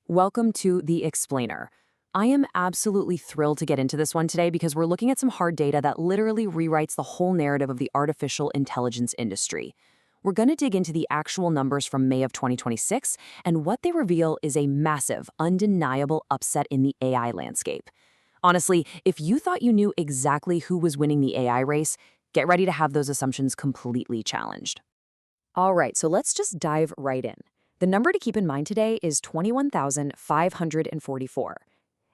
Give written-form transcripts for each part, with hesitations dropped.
Welcome to The Explainer. I am absolutely thrilled to get into this one today because we're looking at some hard data that literally rewrites the whole narrative of the artificial intelligence industry. We're going to dig into the actual numbers from May of 2026, and what they reveal is a massive, undeniable upset in the AI landscape. Honestly, if you thought you knew exactly who was winning the AI race, get ready to have those assumptions completely challenged. All right, so let's just dive right in. The number to keep in mind today is 21,544.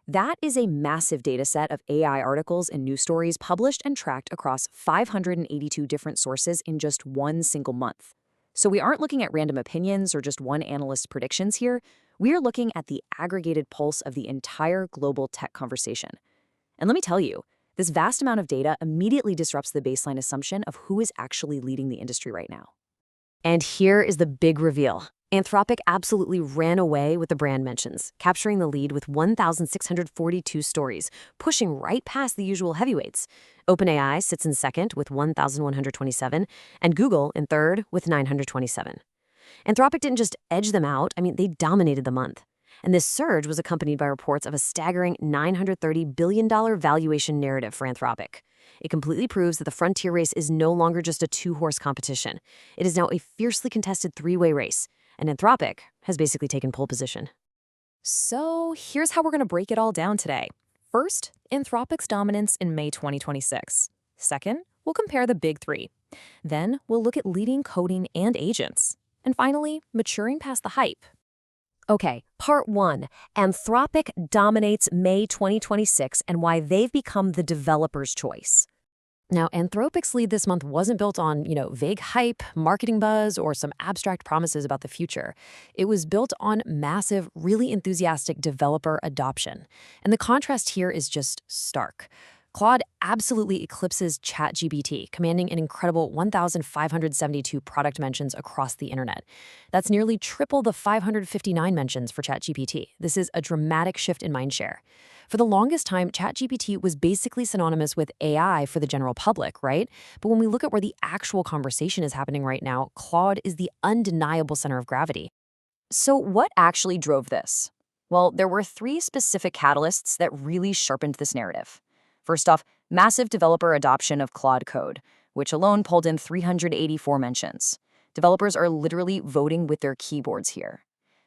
That is a massive data set of AI articles and news stories published and tracked across 582 different sources in just one single month. So we aren't looking at random opinions or just one analyst's predictions here. We are looking at the aggregated pulse of the entire global tech conversation. And let me tell you, this vast amount of data immediately disrupts the baseline assumption of who is actually leading the industry right now. And here is the big reveal. Anthropic absolutely ran away with the brand mentions, capturing the lead with 1,642 stories, pushing right past the usual heavyweights. OpenAI sits in second with 1,127, and Google in third with 927. Anthropic didn't just edge them out, they dominated the month. And this surge was accompanied by reports of a staggering $930 billion valuation narrative for Anthropic. It completely proves that the frontier race is no longer just a two-horse competition. It is now a fiercely contested three-way race. And Anthropic has basically taken pole position. So here's how we're going to break it all down today. First, Anthropic's dominance in May 2026. Second, we'll compare the big three. Then we'll look at leading coding and agents. And finally, maturing past the hype. Okay, part one, Anthropic dominates May 2026 and why they've become the developer's choice. Now, Anthropic's lead this month wasn't built on, vague hype, marketing buzz, or some abstract promises about the future. It was built on massive, really enthusiastic developer adoption. And the contrast here is just stark. Claude absolutely eclipses ChatGPT, commanding an incredible 1,572 product mentions across the internet. That's nearly triple the 559 mentions for ChatGPT. This is a dramatic shift in mindshare. For the longest time, ChatGPT was basically synonymous with AI for the general public, right? But when we look at where the actual conversation is happening right now, Claude is the undeniable center of gravity. So what actually drove this? Well, there were three specific catalysts that really sharpened this narrative. First off, massive developer adoption of Claude Code, which alone pulled in 384 mentions. Developers are literally voting with their keyboards here.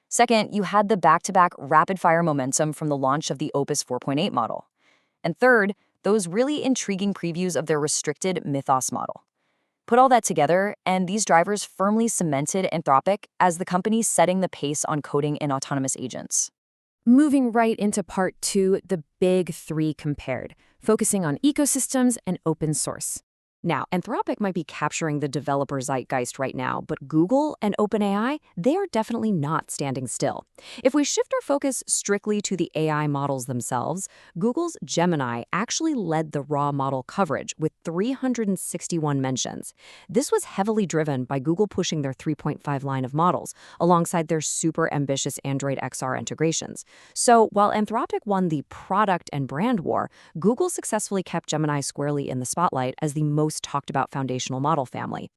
Second, you had the back-to-back rapid-fire momentum from the launch of the Opus 4.8 model. And third, those really intriguing previews of their restricted Mythos model. Put all that together, and these drivers firmly cemented Anthropic as the company setting the pace on coding and autonomous agents. Moving right into part two, the big three compared, focusing on ecosystems and open source. Now, Anthropic might be capturing the developer zeitgeist right now, but Google and OpenAI, they are definitely not standing still. If we shift our focus strictly to the AI models themselves, Google's Gemini actually led the raw model coverage with 361 mentions. This was heavily driven by Google pushing their 3.5 line of models, alongside their super ambitious Android XR integrations. So while Anthropic won the product and brand war, Google successfully kept Gemini squarely in the spotlight as the most talked about foundational model family.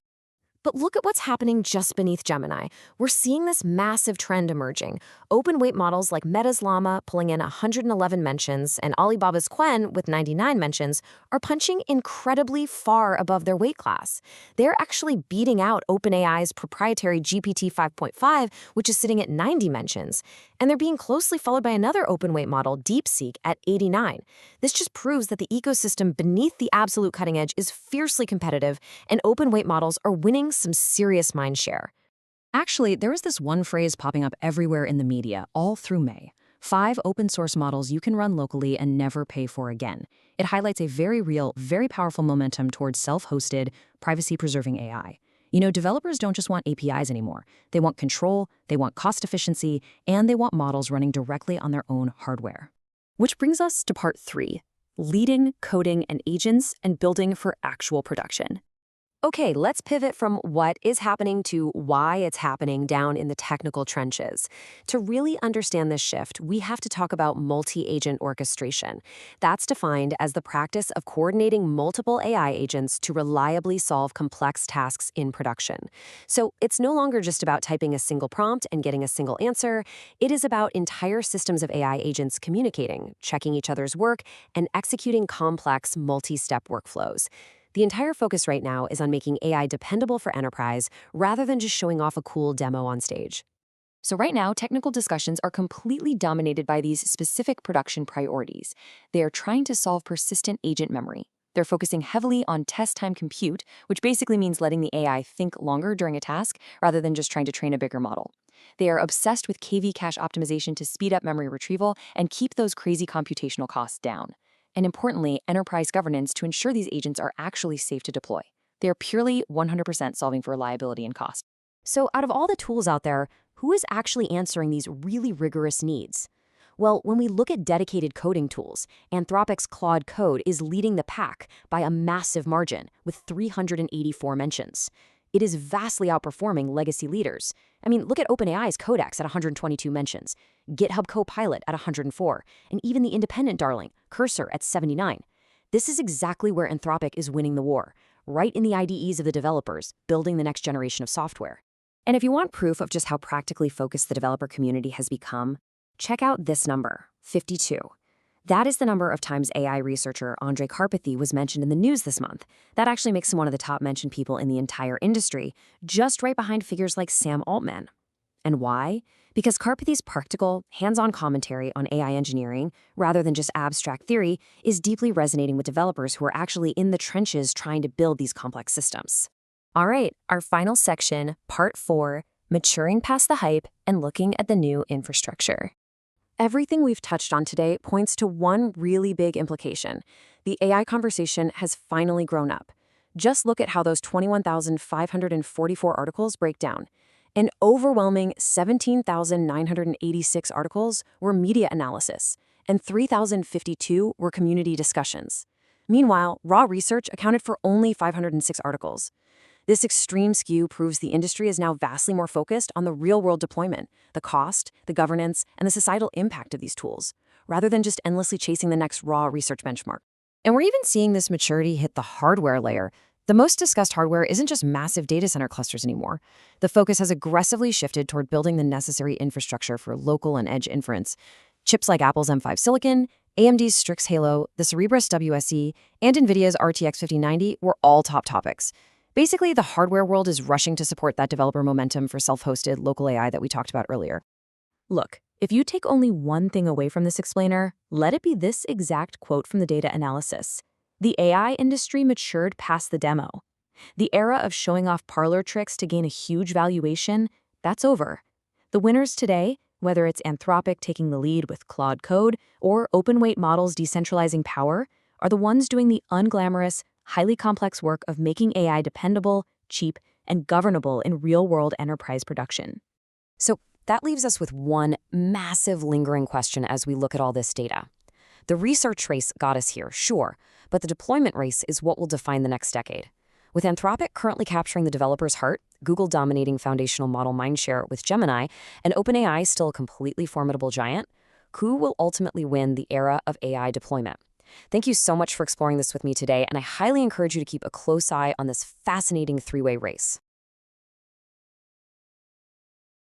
But look at what's happening just beneath Gemini. We're seeing this massive trend emerging. Open-weight models like Meta's Llama pulling in 111 mentions and Alibaba's Qwen with 99 mentions are punching incredibly far above their weight class. They're actually beating out OpenAI's proprietary GPT 5.5, which is sitting at 90 mentions. And they're being closely followed by another open-weight model, DeepSeek, at 89. This just proves that the ecosystem beneath the absolute cutting edge is fiercely competitive, and open-weight models are winning some serious mindshare. Actually, there is this one phrase popping up everywhere in the media all through May. 5 open source models you can run locally and never pay for again. It highlights a very real, very powerful momentum towards self-hosted, privacy-preserving AI. Developers don't just want APIs anymore. They want control, they want cost efficiency, and they want models running directly on their own hardware. Which brings us to part 3, leading, coding, and agents, and building for actual production. Okay, let's pivot from what is happening to why it's happening down in the technical trenches. To really understand this shift, we have to talk about multi-agent orchestration. That's defined as the practice of coordinating multiple AI agents to reliably solve complex tasks in production. So it's no longer just about typing a single prompt and getting a single answer. It is about entire systems of AI agents communicating, checking each other's work, and executing complex multi-step workflows. The entire focus right now is on making AI dependable for enterprise rather than just showing off a cool demo on stage. So right now, technical discussions are completely dominated by these specific production priorities. They are trying to solve persistent agent memory. They're focusing heavily on test time compute, which basically means letting the AI think longer during a task rather than just trying to train a bigger model. They are obsessed with KV cache optimization to speed up memory retrieval and keep those crazy computational costs down. And importantly, enterprise governance to ensure these agents are actually safe to deploy. They are purely 100% solving for reliability and cost. So, out of all the tools out there, who is actually answering these really rigorous needs? Well, when we look at dedicated coding tools, Anthropic's Claude Code is leading the pack by a massive margin with 384 mentions. It is vastly outperforming legacy leaders. I mean, look at OpenAI's Codex at 122 mentions, GitHub Copilot at 104, and even the independent darling, Cursor, at 79. This is exactly where Anthropic is winning the war, right in the IDEs of the developers, building the next generation of software. And if you want proof of just how practically focused the developer community has become, check out this number, 52. That is the number of times AI researcher Andrej Karpathy was mentioned in the news this month. That actually makes him one of the top mentioned people in the entire industry, just right behind figures like Sam Altman. And why? Because Karpathy's practical, hands-on commentary on AI engineering, rather than just abstract theory, is deeply resonating with developers who are actually in the trenches trying to build these complex systems. All right, our final section, part 4, maturing past the hype and looking at the new infrastructure. Everything we've touched on today points to one really big implication. The AI conversation has finally grown up. Just look at how those 21,544 articles break down. An overwhelming 17,986 articles were media analysis, and 3,052 were community discussions. Meanwhile, raw research accounted for only 506 articles. This extreme skew proves the industry is now vastly more focused on the real-world deployment, the cost, the governance, and the societal impact of these tools, rather than just endlessly chasing the next raw research benchmark. And we're even seeing this maturity hit the hardware layer. The most discussed hardware isn't just massive data center clusters anymore. The focus has aggressively shifted toward building the necessary infrastructure for local and edge inference. Chips like Apple's M5 Silicon, AMD's Strix Halo, the Cerebras WSE, and NVIDIA's RTX 5090 were all top topics. Basically, the hardware world is rushing to support that developer momentum for self-hosted local AI that we talked about earlier. Look, if you take only one thing away from this explainer, let it be this exact quote from the data analysis. The AI industry matured past the demo. The era of showing off parlor tricks to gain a huge valuation, that's over. The winners today, whether it's Anthropic taking the lead with Claude Code or open-weight models decentralizing power, are the ones doing the unglamorous, highly complex work of making AI dependable, cheap, and governable in real-world enterprise production. So that leaves us with one massive lingering question as we look at all this data. The research race got us here, sure, but the deployment race is what will define the next decade. With Anthropic currently capturing the developer's heart, Google dominating foundational model mindshare with Gemini, and OpenAI still a completely formidable giant, who will ultimately win the era of AI deployment? Thank you so much for exploring this with me today, and I highly encourage you to keep a close eye on this fascinating three-way race.